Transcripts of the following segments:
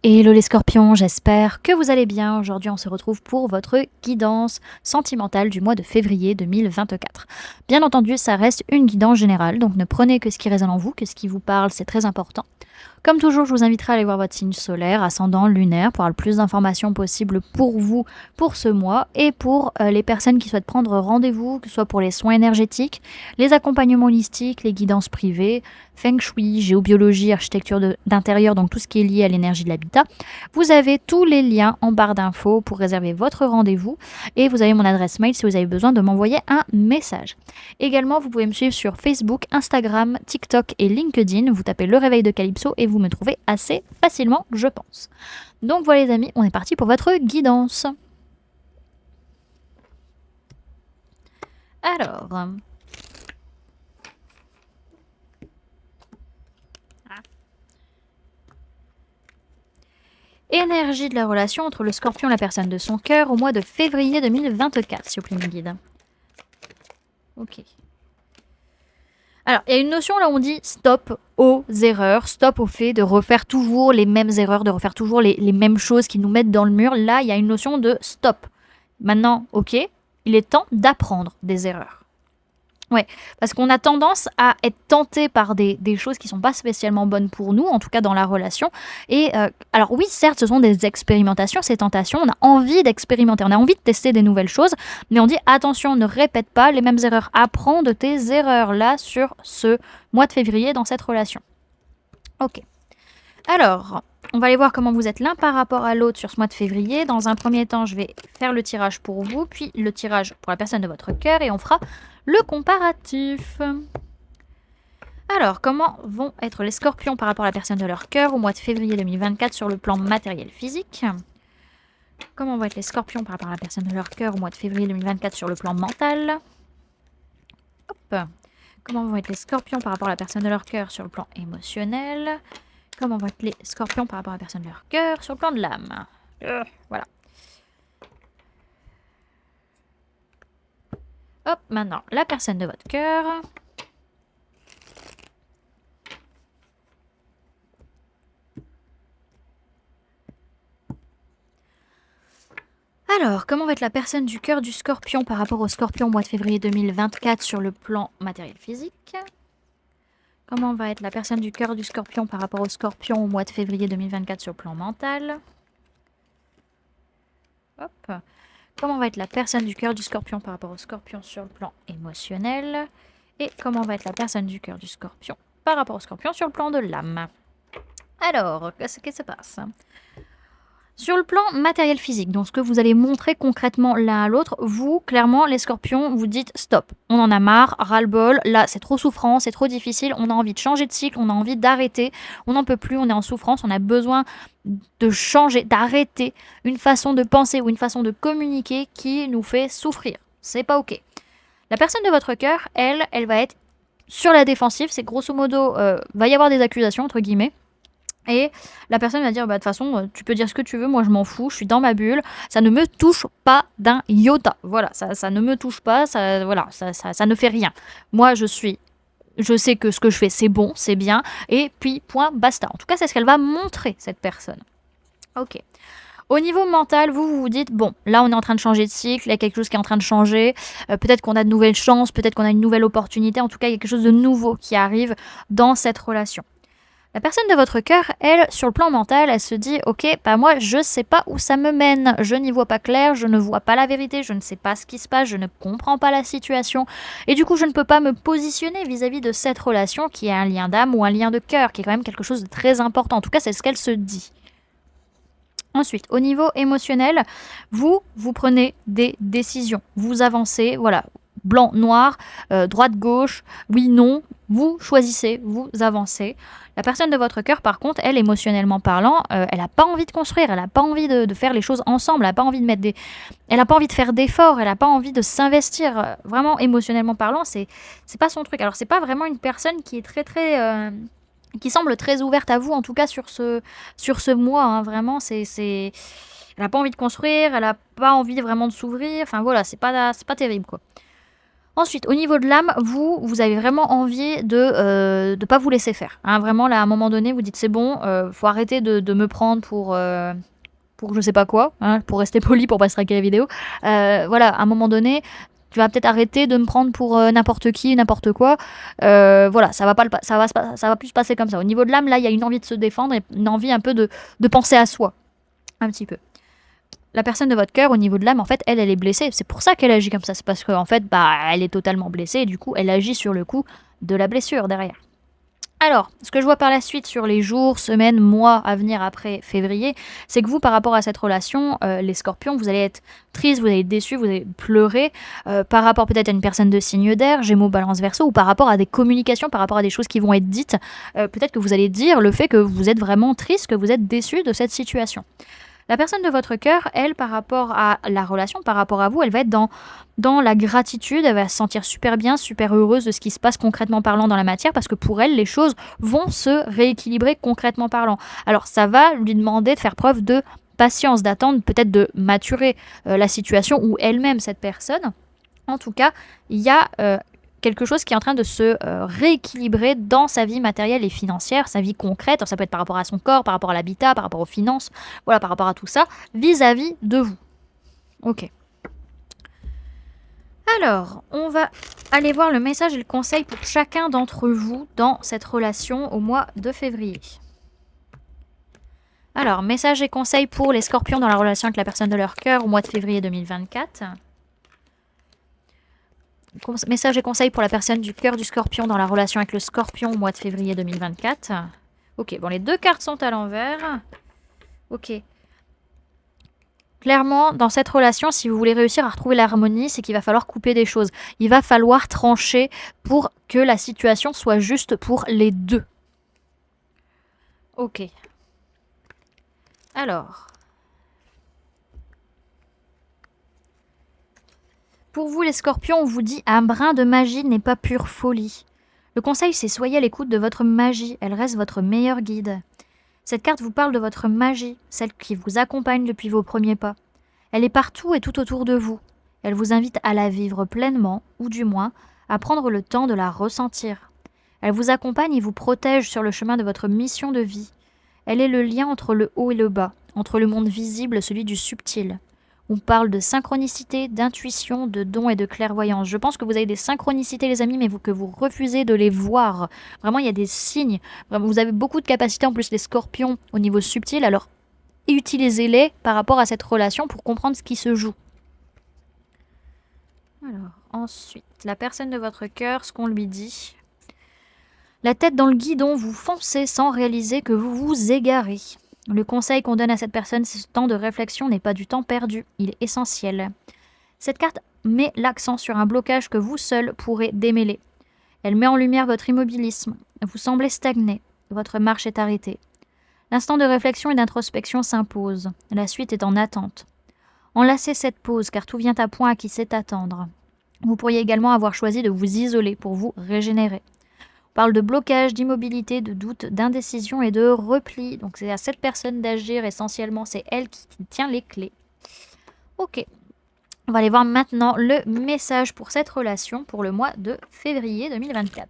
Hello les scorpions, j'espère que vous allez bien. Aujourd'hui, on se retrouve pour votre guidance sentimentale du mois de février 2024. Bien entendu, ça reste une guidance générale, donc ne prenez que ce qui résonne en vous, que ce qui vous parle, c'est très important. Comme toujours, je vous inviterai à aller voir votre signe solaire, ascendant, lunaire, pour avoir le plus d'informations possibles pour vous, pour ce mois, et pour les personnes qui souhaitent prendre rendez-vous, que ce soit pour les soins énergétiques, les accompagnements holistiques, les guidances privées, feng shui, géobiologie, architecture d'intérieur, donc tout ce qui est lié à l'énergie de l'habitat. Vous avez tous les liens en barre d'infos pour réserver votre rendez-vous, et vous avez mon adresse mail si vous avez besoin de m'envoyer un message. Également, vous pouvez me suivre sur Facebook, Instagram, TikTok et LinkedIn. Vous tapez Le Réveil de Calypso et vous me trouvez assez facilement, je pense. Donc voilà les amis, on est parti pour votre guidance. Alors... Énergie de la relation entre le scorpion et la personne de son cœur au mois de février 2024, s'il vous plaît, mes guides. Ok. Alors, il y a une notion là où on dit stop aux erreurs, stop au fait de refaire toujours les mêmes erreurs, de refaire toujours les mêmes choses qui nous mettent dans le mur. Là, il y a une notion de stop. Maintenant, ok, il est temps d'apprendre des erreurs. Ouais, parce qu'on a tendance à être tenté par des choses qui sont pas spécialement bonnes pour nous, en tout cas dans la relation. Et alors oui, certes, ce sont des expérimentations, ces tentations. On a envie d'expérimenter, on a envie de tester des nouvelles choses, mais on dit attention, ne répète pas les mêmes erreurs. Apprends de tes erreurs là sur ce mois de février dans cette relation. Ok. Alors, on va aller voir comment vous êtes l'un par rapport à l'autre sur ce mois de février. Dans un premier temps, je vais faire le tirage pour vous, puis le tirage pour la personne de votre cœur, et on fera le comparatif. Alors, comment vont être les scorpions par rapport à la personne de leur cœur au mois de février 2024 sur le plan matériel physique? Comment vont être les scorpions par rapport à la personne de leur cœur au mois de février 2024 sur le plan mental? Hop. Comment vont être les scorpions par rapport à la personne de leur cœur sur le plan émotionnel? Comment vont être les scorpions par rapport à la personne de leur cœur sur le plan de l'âme? Voilà. Hop, maintenant, la personne de votre cœur. Alors, comment va être la personne du cœur du scorpion par rapport au scorpion au mois de février 2024 sur le plan matériel physique? Comment va être la personne du cœur du scorpion par rapport au scorpion au mois de février 2024 sur le plan mental? Hop. Comment va être la personne du cœur du scorpion par rapport au scorpion sur le plan émotionnel? Et comment va être la personne du cœur du scorpion par rapport au scorpion sur le plan de l'âme? Alors, qu'est-ce qui se passe? Sur le plan matériel physique, donc ce que vous allez montrer concrètement l'un à l'autre, vous, clairement, les scorpions, vous dites stop. On en a marre, ras-le-bol, là c'est trop souffrant, c'est trop difficile, on a envie de changer de cycle, on a envie d'arrêter, on n'en peut plus, on est en souffrance, on a besoin de changer, d'arrêter une façon de penser ou une façon de communiquer qui nous fait souffrir. C'est pas ok. La personne de votre cœur, elle va être sur la défensive, c'est grosso modo, va y avoir des accusations, entre guillemets. Et la personne va dire, bah de toute façon, tu peux dire ce que tu veux, moi je m'en fous, je suis dans ma bulle, ça ne me touche pas d'un iota. Voilà, ça ne me touche pas, ça, voilà, ça ne fait rien. Moi je sais que ce que je fais c'est bon, c'est bien, et puis point, basta. En tout cas, c'est ce qu'elle va montrer, cette personne. Ok. Au niveau mental, vous vous dites, bon, là on est en train de changer de cycle, il y a quelque chose qui est en train de changer, peut-être qu'on a de nouvelles chances, peut-être qu'on a une nouvelle opportunité, en tout cas il y a quelque chose de nouveau qui arrive dans cette relation. La personne de votre cœur, elle, sur le plan mental, elle se dit « Ok, bah moi, je sais pas où ça me mène, je n'y vois pas clair, je ne vois pas la vérité, je ne sais pas ce qui se passe, je ne comprends pas la situation. Et du coup, je ne peux pas me positionner vis-à-vis de cette relation qui est un lien d'âme ou un lien de cœur, qui est quand même quelque chose de très important. En tout cas, c'est ce qu'elle se dit. » Ensuite, au niveau émotionnel, vous prenez des décisions. Vous avancez, voilà, blanc, noir, droite, gauche, oui, non. Vous choisissez, vous avancez. La personne de votre cœur, par contre, elle, émotionnellement parlant, elle n'a pas envie de construire, elle n'a pas envie de faire les choses ensemble, elle n'a pas envie de mettre elle n'a pas envie de faire d'efforts, elle n'a pas envie de s'investir. Vraiment, émotionnellement parlant, c'est pas son truc. Alors, c'est pas vraiment une personne qui est très qui semble très ouverte à vous, en tout cas sur ce mois. Hein, vraiment, elle n'a pas envie de construire, elle n'a pas envie vraiment de s'ouvrir. Enfin voilà, c'est pas terrible quoi. Ensuite, au niveau de l'âme, vous avez vraiment envie de pas vous laisser faire. Hein. Vraiment, là, à un moment donné, vous dites c'est bon, faut arrêter de me prendre pour je sais pas quoi, hein, pour rester poli, pour pas se traquer la vidéo. Voilà, à un moment donné, tu vas peut-être arrêter de me prendre pour n'importe qui, n'importe quoi. Voilà, ça va plus se passer comme ça. Au niveau de l'âme, là, il y a une envie de se défendre et une envie un peu de penser à soi, un petit peu. La personne de votre cœur, au niveau de l'âme, en fait, elle est blessée. C'est pour ça qu'elle agit comme ça. C'est parce qu'en fait, bah, elle est totalement blessée et du coup, elle agit sur le coup de la blessure derrière. Alors, ce que je vois par la suite sur les jours, semaines, mois à venir après février, c'est que vous, par rapport à cette relation, les scorpions, vous allez être triste, vous allez être déçu, vous allez pleurer, par rapport peut-être à une personne de signe d'air, Gémeaux, Balance, Verseau, ou par rapport à des communications, par rapport à des choses qui vont être dites. Peut-être que vous allez dire le fait que vous êtes vraiment triste, que vous êtes déçu de cette situation. La personne de votre cœur, elle, par rapport à la relation, par rapport à vous, elle va être dans la gratitude, elle va se sentir super bien, super heureuse de ce qui se passe concrètement parlant dans la matière, parce que pour elle, les choses vont se rééquilibrer concrètement parlant. Alors ça va lui demander de faire preuve de patience, d'attendre, peut-être de maturer la situation, ou elle-même, cette personne. En tout cas, il y a quelque chose qui est en train de se rééquilibrer dans sa vie matérielle et financière, sa vie concrète. Ça peut être par rapport à son corps, par rapport à l'habitat, par rapport aux finances, voilà, par rapport à tout ça, vis-à-vis de vous. Ok. Alors, on va aller voir le message et le conseil pour chacun d'entre vous dans cette relation au mois de février. Alors, message et conseil pour les scorpions dans la relation avec la personne de leur cœur au mois de février 2024. Message et conseil pour la personne du cœur du scorpion dans la relation avec le scorpion au mois de février 2024. Ok, bon, les deux cartes sont à l'envers. Ok. Clairement, dans cette relation, si vous voulez réussir à retrouver l'harmonie, c'est qu'il va falloir couper des choses. Il va falloir trancher pour que la situation soit juste pour les deux. Ok. Alors. Pour vous les scorpions, on vous dit un brin de magie n'est pas pure folie. Le conseil, c'est soyez à l'écoute de votre magie, elle reste votre meilleur guide. Cette carte vous parle de votre magie, celle qui vous accompagne depuis vos premiers pas. Elle est partout et tout autour de vous. Elle vous invite à la vivre pleinement, ou du moins, à prendre le temps de la ressentir. Elle vous accompagne et vous protège sur le chemin de votre mission de vie. Elle est le lien entre le haut et le bas, entre le monde visible et celui du subtil. On parle de synchronicité, d'intuition, de dons et de clairvoyance. Je pense que vous avez des synchronicités, les amis, mais que vous refusez de les voir. Vraiment, il y a des signes. Vraiment, vous avez beaucoup de capacités, en plus, les scorpions, au niveau subtil. Alors, utilisez-les par rapport à cette relation pour comprendre ce qui se joue. Alors, ensuite, la personne de votre cœur, ce qu'on lui dit. La tête dans le guidon, vous foncez sans réaliser que vous vous égarez. Le conseil qu'on donne à cette personne, c'est ce temps de réflexion n'est pas du temps perdu, il est essentiel. Cette carte met l'accent sur un blocage que vous seul pourrez démêler. Elle met en lumière votre immobilisme. Vous semblez stagner. Votre marche est arrêtée. L'instant de réflexion et d'introspection s'impose. La suite est en attente. Enlacez cette pause, car tout vient à point à qui sait attendre. Vous pourriez également avoir choisi de vous isoler pour vous régénérer. On parle de blocage, d'immobilité, de doute, d'indécision et de repli. Donc c'est à cette personne d'agir essentiellement, c'est elle qui tient les clés. Ok. On va aller voir maintenant le message pour cette relation pour le mois de février 2024.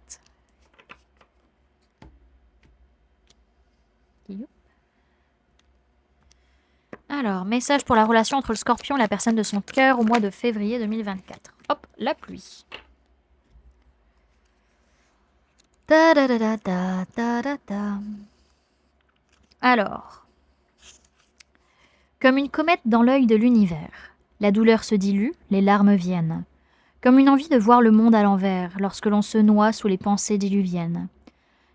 Alors, message pour la relation entre le scorpion et la personne de son cœur au mois de février 2024. Hop, la pluie. Da, da, da, da, da, da, da, da. Alors, comme une comète dans l'œil de l'univers, la douleur se dilue, les larmes viennent. Comme une envie de voir le monde à l'envers, lorsque l'on se noie sous les pensées diluviennes.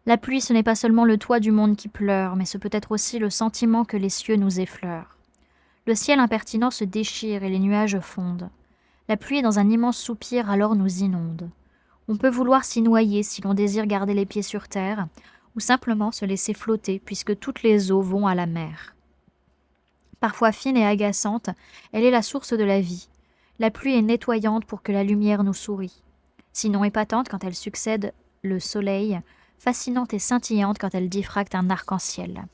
La pluie, ce n'est pas seulement le toit du monde qui pleure, mais ce peut être aussi le sentiment que les cieux nous effleurent. Le ciel impertinent se déchire et les nuages fondent. La pluie, dans un immense soupir, alors nous inonde. On peut vouloir s'y noyer si l'on désire garder les pieds sur terre, ou simplement se laisser flotter puisque toutes les eaux vont à la mer. Parfois fine et agaçante, elle est la source de la vie. La pluie est nettoyante pour que la lumière nous sourie. Sinon épatante quand elle succède le soleil, fascinante et scintillante quand elle diffracte un arc-en-ciel.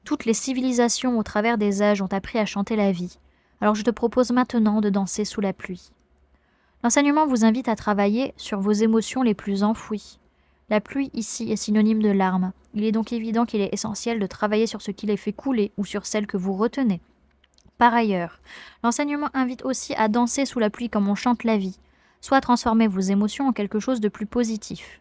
Toutes les civilisations au travers des âges ont appris à chanter la vie. Alors je te propose maintenant de danser sous la pluie. L'enseignement vous invite à travailler sur vos émotions les plus enfouies. La pluie ici est synonyme de larmes. Il est donc évident qu'il est essentiel de travailler sur ce qui les fait couler ou sur celles que vous retenez. Par ailleurs, l'enseignement invite aussi à danser sous la pluie comme on chante la vie, soit à transformer vos émotions en quelque chose de plus positif.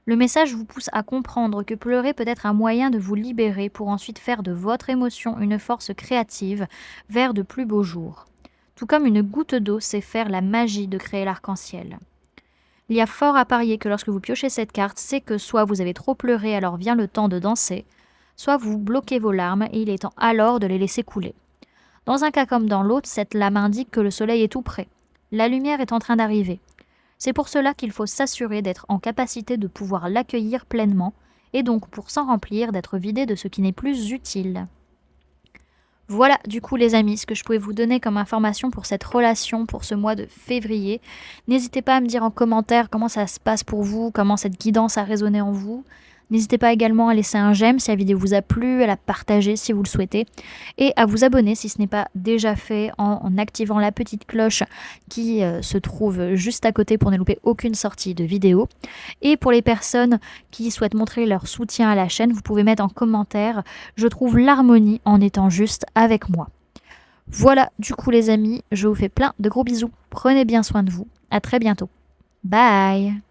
Le message vous pousse à comprendre que pleurer peut être un moyen de vous libérer pour ensuite faire de votre émotion une force créative vers de plus beaux jours. Tout comme une goutte d'eau sait faire la magie de créer l'arc-en-ciel. Il y a fort à parier que lorsque vous piochez cette carte, c'est que soit vous avez trop pleuré alors vient le temps de danser, soit vous bloquez vos larmes et il est temps alors de les laisser couler. Dans un cas comme dans l'autre, cette lame indique que le soleil est tout près. La lumière est en train d'arriver. C'est pour cela qu'il faut s'assurer d'être en capacité de pouvoir l'accueillir pleinement, et donc pour s'en remplir, d'être vidé de ce qui n'est plus utile. Voilà du coup les amis, ce que je pouvais vous donner comme information pour cette relation, pour ce mois de février. N'hésitez pas à me dire en commentaire comment ça se passe pour vous, comment cette guidance a résonné en vous. N'hésitez pas également à laisser un j'aime si la vidéo vous a plu, à la partager si vous le souhaitez, et à vous abonner si ce n'est pas déjà fait en activant la petite cloche qui se trouve juste à côté pour ne louper aucune sortie de vidéo. Et pour les personnes qui souhaitent montrer leur soutien à la chaîne, vous pouvez mettre en commentaire « Je trouve l'harmonie en étant juste avec moi ». Voilà, du coup les amis, je vous fais plein de gros bisous. Prenez bien soin de vous. À très bientôt. Bye!